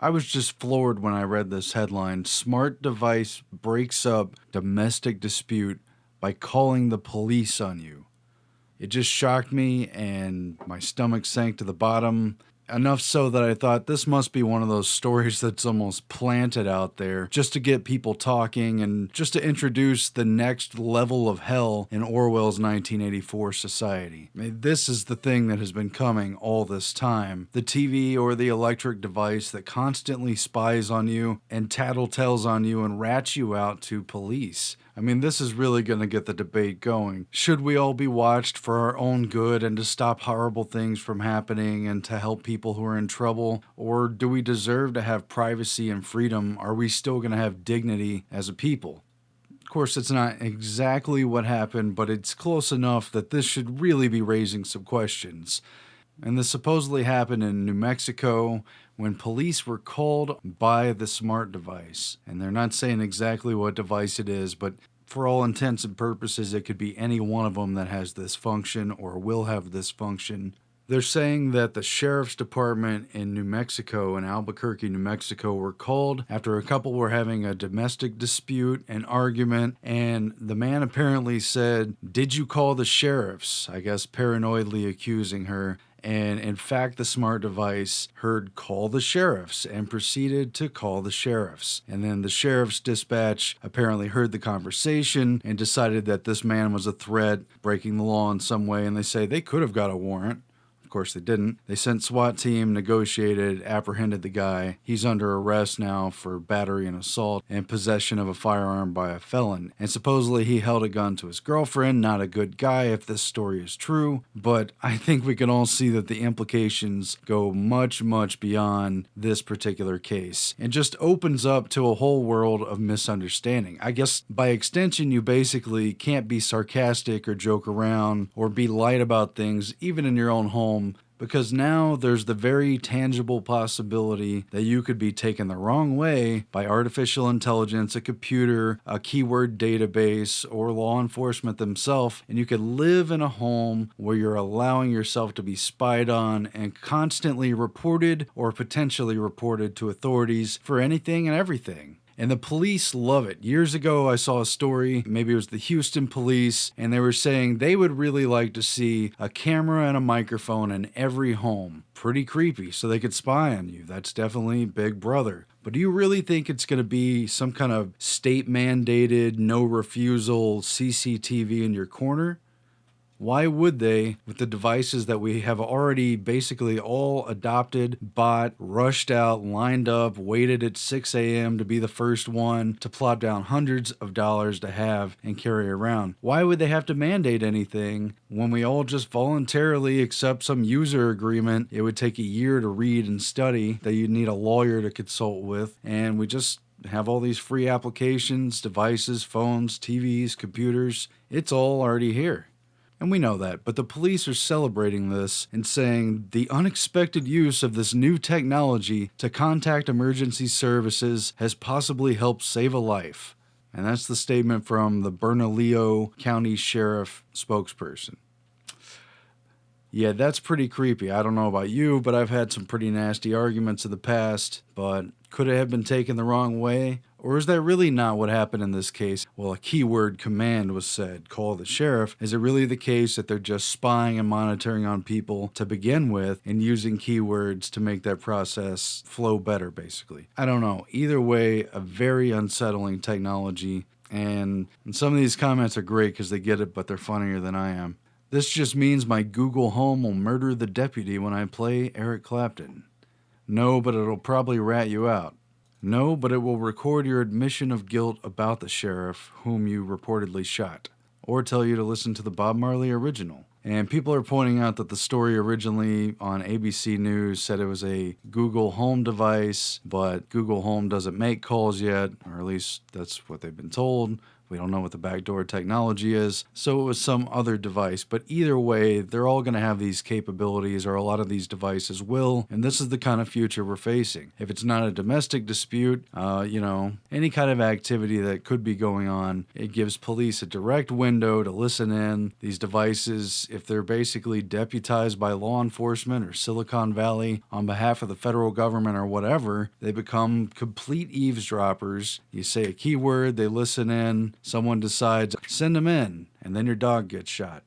I was just floored when I read this headline. Smart device breaks up domestic dispute by calling the police on you. It just shocked me and my stomach sank to the bottom. Enough so that I thought this must be one of those stories that's almost planted out there just to get people talking and just to introduce the next level of hell in Orwell's 1984 society. I mean, this is the thing that has been coming all this time. The TV or the electric device that constantly spies on you and tattletales on you and rats you out to police. I mean, this is really going to get the debate going. Should we all be watched for our own good and to stop horrible things from happening and to help people who are in trouble? Or do we deserve to have privacy and freedom? Are we still going to have dignity as a people? Of course, it's not exactly what happened, but it's close enough that this should really be raising some questions. And this supposedly happened in New Mexico when police were called by the smart device. And they're not saying exactly what device it is, but for all intents and purposes, it could be any one of them that has this function or will have this function. They're saying that the sheriff's department in New Mexico, in Albuquerque, New Mexico, were called after a couple were having a domestic dispute, an argument, and the man apparently said, "Did you call the sheriffs?" I guess paranoidly accusing her. And in fact, the smart device heard "call the sheriffs" and proceeded to call the sheriffs. And then the sheriff's dispatch apparently heard the conversation and decided that this man was a threat, breaking the law in some way. And they say they could have got a warrant. Of course, they didn't. They sent SWAT team, negotiated, apprehended the guy. He's under arrest now for battery and assault and possession of a firearm by a felon. And supposedly he held a gun to his girlfriend. Not a good guy if this story is true. But I think we can all see that the implications go much, much beyond this particular case and just opens up to a whole world of misunderstanding. I guess by extension, you basically can't be sarcastic or joke around or be light about things, even in your own home, because now there's the very tangible possibility that you could be taken the wrong way by artificial intelligence, a computer, a keyword database, or law enforcement themselves, and you could live in a home where you're allowing yourself to be spied on and constantly reported or potentially reported to authorities for anything and everything. And the police love it. Years ago, I saw a story, maybe it was the Houston police, and they were saying they would really like to see a camera and a microphone in every home. Pretty creepy, so they could spy on you. That's definitely Big Brother. But do you really think it's going to be some kind of state-mandated, no refusal CCTV in your corner? Why would they, with the devices that we have already basically all adopted, bought, rushed out, lined up, waited at 6 a.m. to be the first one to plop down hundreds of dollars to have and carry around? Why would they have to mandate anything when we all just voluntarily accept some user agreement? It would take a year to read and study that you'd need a lawyer to consult with, and we just have all these free applications, devices, phones, TVs, computers. It's all already here. And we know that, but the police are celebrating this and saying the unexpected use of this new technology to contact emergency services has possibly helped save a life. And that's the statement from the Bernalillo County Sheriff spokesperson. Yeah, that's pretty creepy. I don't know about you, but I've had some pretty nasty arguments in the past, but could it have been taken the wrong way? Or is that really not what happened in this case? Well, a keyword command was said, call the sheriff. Is it really the case that they're just spying and monitoring on people to begin with and using keywords to make that process flow better, basically? I don't know. Either way, a very unsettling technology. And some of these comments are great because they get it, but they're funnier than I am. This just means my Google Home will murder the deputy when I play Eric Clapton. No, but it'll probably rat you out. No, but it will record your admission of guilt about the sheriff whom you reportedly shot, or tell you to listen to the Bob Marley original. And people are pointing out that the story originally on ABC News said it was a Google Home device, but Google Home doesn't make calls yet, or at least that's what they've been told. We don't know what the backdoor technology is, so it was some other device. But either way, they're all going to have these capabilities, or a lot of these devices will, and this is the kind of future we're facing. If it's not a domestic dispute, any kind of activity that could be going on, it gives police a direct window to listen in. These devices, if they're basically deputized by law enforcement or Silicon Valley on behalf of the federal government or whatever, they become complete eavesdroppers. You say a keyword, they listen in, someone decides, send them in, and then your dog gets shot.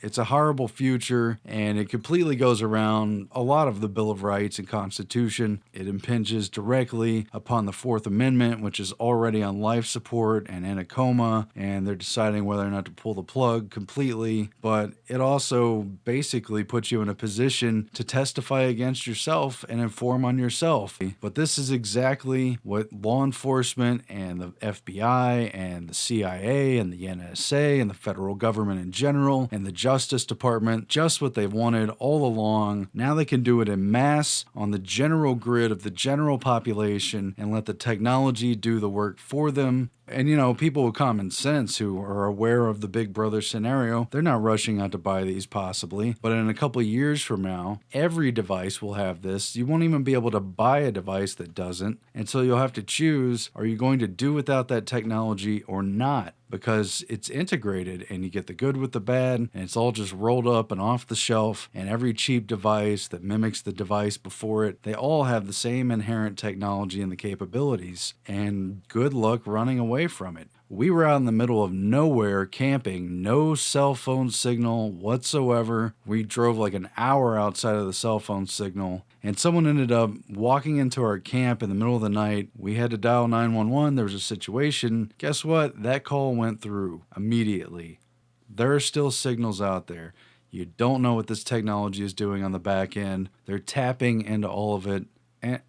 It's a horrible future, and it completely goes around a lot of the Bill of Rights and Constitution. It impinges directly upon the Fourth Amendment, which is already on life support and in a coma, and they're deciding whether or not to pull the plug completely. But it also basically puts you in a position to testify against yourself and inform on yourself. But this is exactly what law enforcement and the FBI and the CIA and the NSA and the federal government in general and the Justice Department, just what they've wanted all along. Now they can do it en masse on the general grid of the general population and let the technology do the work for them. And people with common sense who are aware of the Big Brother scenario, they're not rushing out to buy these possibly. But in a couple of years from now, every device will have this. You won't even be able to buy a device that doesn't. And so you'll have to choose, are you going to do without that technology or not? Because it's integrated and you get the good with the bad, and it's all just rolled up and off the shelf. And every cheap device that mimics the device before it, they all have the same inherent technology and the capabilities. And good luck running away from it. We were out in the middle of nowhere camping, no cell phone signal whatsoever. We drove like an hour outside of the cell phone signal, and someone ended up walking into our camp in the middle of the night. We had to dial 911. There was a situation. Guess what? That call went through immediately. There are still signals out there. You don't know what this technology is doing on the back end. They're tapping into all of it. And,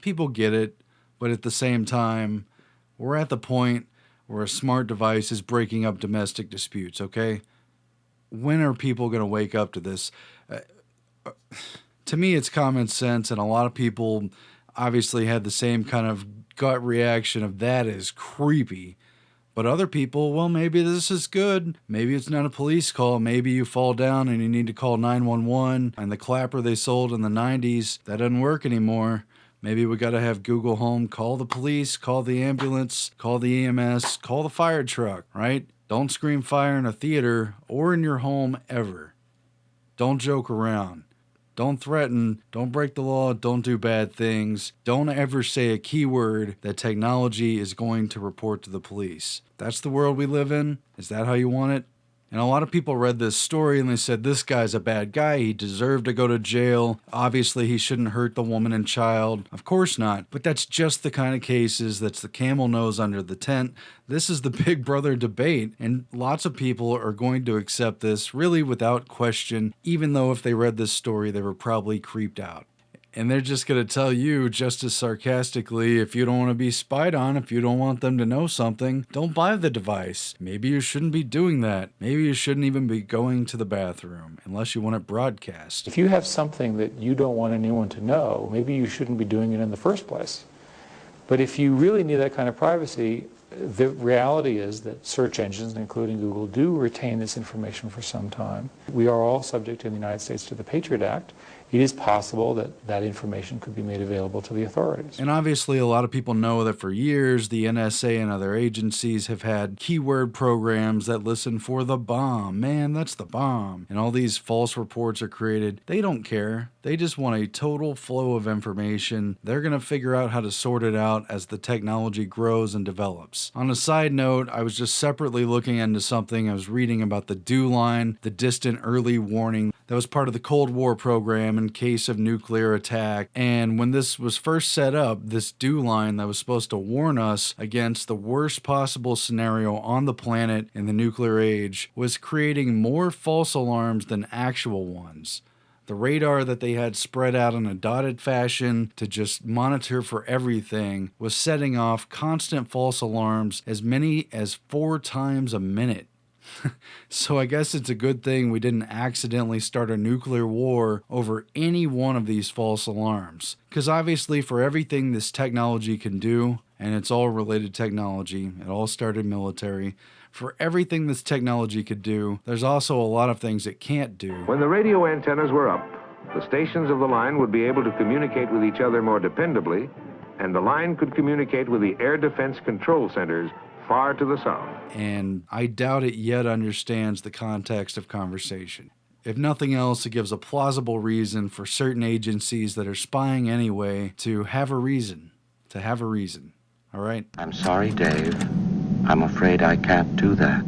people get it, but at the same time, we're at the point where a smart device is breaking up domestic disputes, okay? When are people going to wake up to this? To me, it's common sense, and a lot of people obviously had the same kind of gut reaction of that is creepy. But other people, well, maybe this is good. Maybe it's not a police call. Maybe you fall down and you need to call 911, and the clapper they sold in the 90s, that doesn't work anymore. Maybe we got to have Google Home call the police, call the ambulance, call the EMS, call the fire truck, right? Don't scream fire in a theater or in your home ever. Don't joke around. Don't threaten. Don't break the law. Don't do bad things. Don't ever say a keyword that technology is going to report to the police. That's the world we live in. Is that how you want it? And a lot of people read this story and they said, this guy's a bad guy. He deserved to go to jail. Obviously, he shouldn't hurt the woman and child. Of course not. But that's just the kind of cases that's the camel nose under the tent. This is the Big Brother debate. And lots of people are going to accept this really without question, even though if they read this story, they were probably creeped out. And they're just going to tell you just as sarcastically, if you don't want to be spied on, if you don't want them to know something, don't buy the device. Maybe you shouldn't be doing that. Maybe you shouldn't even be going to the bathroom unless you want it broadcast. If you have something that you don't want anyone to know, maybe you shouldn't be doing it in the first place. But if you really need that kind of privacy, the reality is that search engines, including Google, do retain this information for some time. We are all subject in the United States to the Patriot Act. It is possible that that information could be made available to the authorities. And obviously, a lot of people know that for years, the NSA and other agencies have had keyword programs that listen for the bomb. Man, that's the bomb. And all these false reports are created. They don't care. They just want a total flow of information. They're going to figure out how to sort it out as the technology grows and develops. On a side note, I was just separately looking into something. I was reading about the DEW line, the distant early warning. That was part of the Cold War program in case of nuclear attack. And when this was first set up, this DEW line that was supposed to warn us against the worst possible scenario on the planet in the nuclear age was creating more false alarms than actual ones. The radar that they had spread out in a dotted fashion to just monitor for everything was setting off constant false alarms as many as 4 times a minute. So I guess it's a good thing we didn't accidentally start a nuclear war over any one of these false alarms. Because obviously for everything this technology can do, and it's all related technology. It all started military. For everything this technology could do, there's also a lot of things it can't do. When the radio antennas were up, the stations of the line would be able to communicate with each other more dependably, and the line could communicate with the air defense control centers far to the south. And I doubt it yet understands the context of conversation. If nothing else, it gives a plausible reason for certain agencies that are spying anyway to have a reason. All right? I'm sorry, Dave. I'm afraid I can't do that.